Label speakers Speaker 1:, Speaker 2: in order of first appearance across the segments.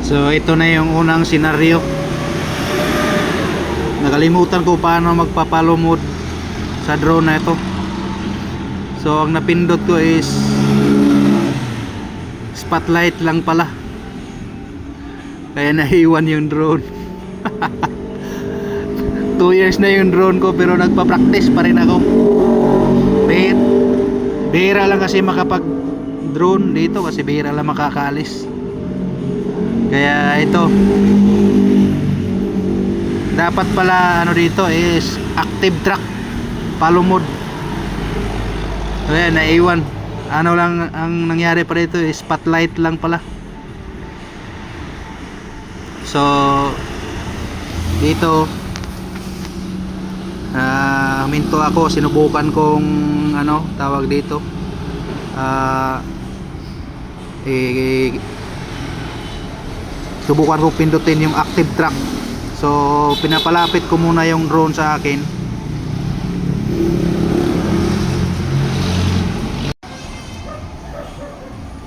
Speaker 1: So ito na yung unang senaryo. Nakalimutan ko paano magpa-follow mode sa drone na ito. So ang napindot ko is spotlight lang pala, kaya naiwan yung drone. 2 years na yung drone ko pero nagpa-practice pa rin ako. Bihira lang kasi makapag drone dito kasi bihira lang makakaalis. Kaya ito, dapat pala ano dito is active track follow mode. Kaya naiwan. Ano lang ang nangyari pa dito is spotlight lang pala. So dito huminto ako, sinubukan kong ano tawag dito, subukan ko pindutin yung active track. So pinapalapit ko muna yung drone sa akin.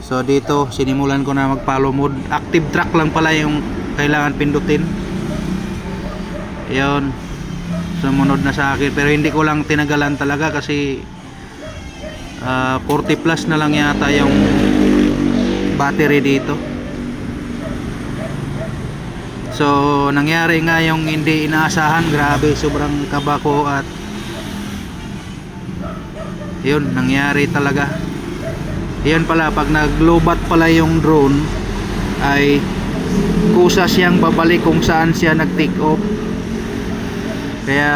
Speaker 1: So dito sinimulan ko na mag follow mode. Active track lang pala yung kailangan pindutin. Ayun, sumunod na sa akin pero hindi ko lang tinagalan talaga kasi 40 plus na lang yata yung battery dito. So nangyari nga yung hindi inaasahan. Grabe, sobrang kaba ko at yun, nangyari talaga. Yan pala, pag naglobat pala yung drone ay kusa siyang babalik kung saan siya nag-take off. Kaya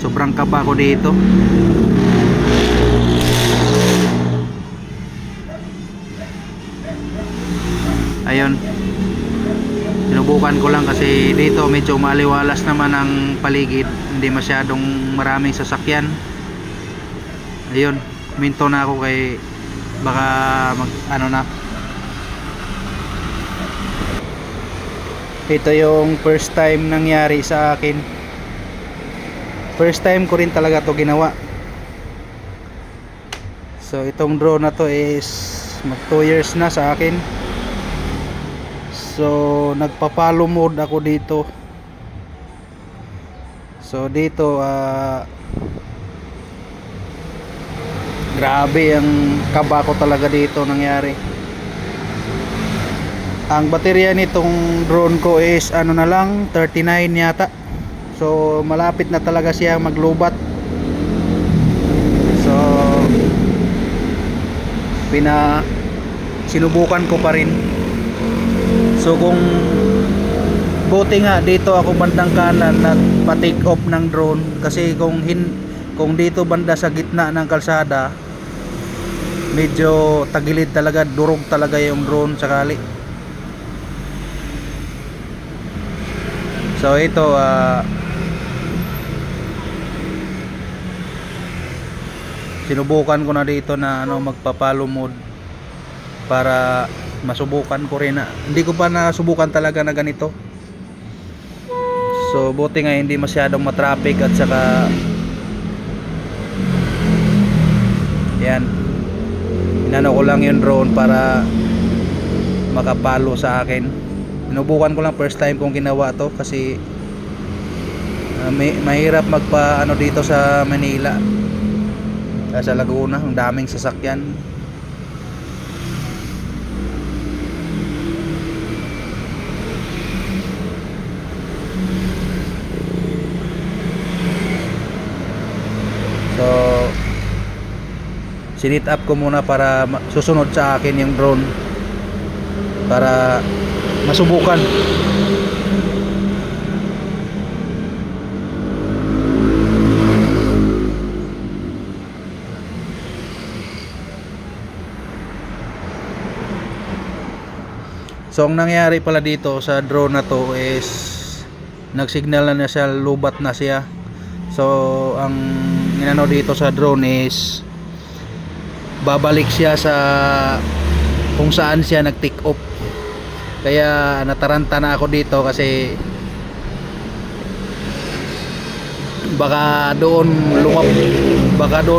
Speaker 1: sobrang kaba ko dito. Ayun, sinubukan ko lang kasi dito medyo maliwalas naman ang paligid, hindi masyadong maraming sasakyan. Ayun, minto na ako kay baka mag ano na. Ito yung first time nangyari sa akin. First time ko rin talaga to ginawa. So itong drone na to is mag 2 years na sa akin. So nagpa-follow mode ako dito. So dito grabe ang kaba ko talaga dito nangyari. Ang baterya nitong drone ko is ano na lang 39 yata. So malapit na talaga siya maglobat. So sinubukan ko pa rin. So kung buti nga dito ako bandang kanan nagpa-take off ng drone kasi kung dito banda sa gitna ng kalsada medyo tagilid talaga, durog talaga yung drone sakali. So ito sinubukan ko na dito na ano magpa-follow mode para masubukan ko rin na hindi ko pa nasubukan talaga na ganito. So buti nga hindi masyadong matraffic at saka yan, inano ko lang yung drone para makapalo sa akin. Sinubukan ko lang, first time kong ginawa to kasi mahirap magpa ano dito sa Manila, sa Laguna, ang daming sasakyan. So sinit up ko muna para susunod sa akin yung drone para masubukan. So ang nangyari pala dito sa drone na to is nagsignal na siya, lubat na siya. So ang inano dito sa drone is babalik siya sa kung saan siya nag-take off. Kaya nataranta na ako dito kasi baka doon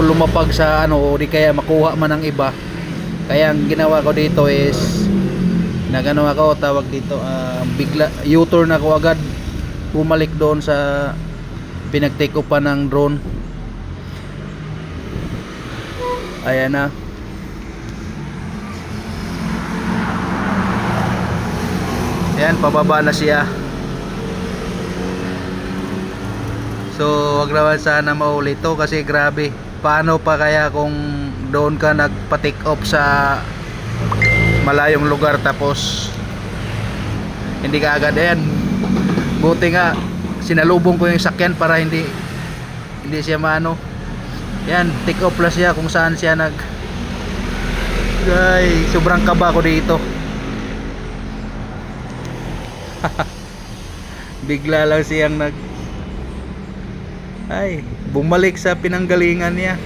Speaker 1: lumapag sa ano o di kaya makuha man ng iba. Kaya ang ginawa ko dito is nagano ako, tawag dito, bigla U-turn ako agad, bumalik doon sa pinag-take off pa ng drone. Ayan na. Ayan, pababa na siya. So wag naman sana maulit to kasi grabe. Paano pa kaya kung doon ka nagpa-take off sa malayong lugar tapos hindi ka agad. Ayan, buti nga sinalubong ko yung sakyan para hindi siya maano. Yan, take off plus siya kung saan siya ay, sobrang kaba ko dito. Bigla lang siyang bumalik sa pinanggalingan niya.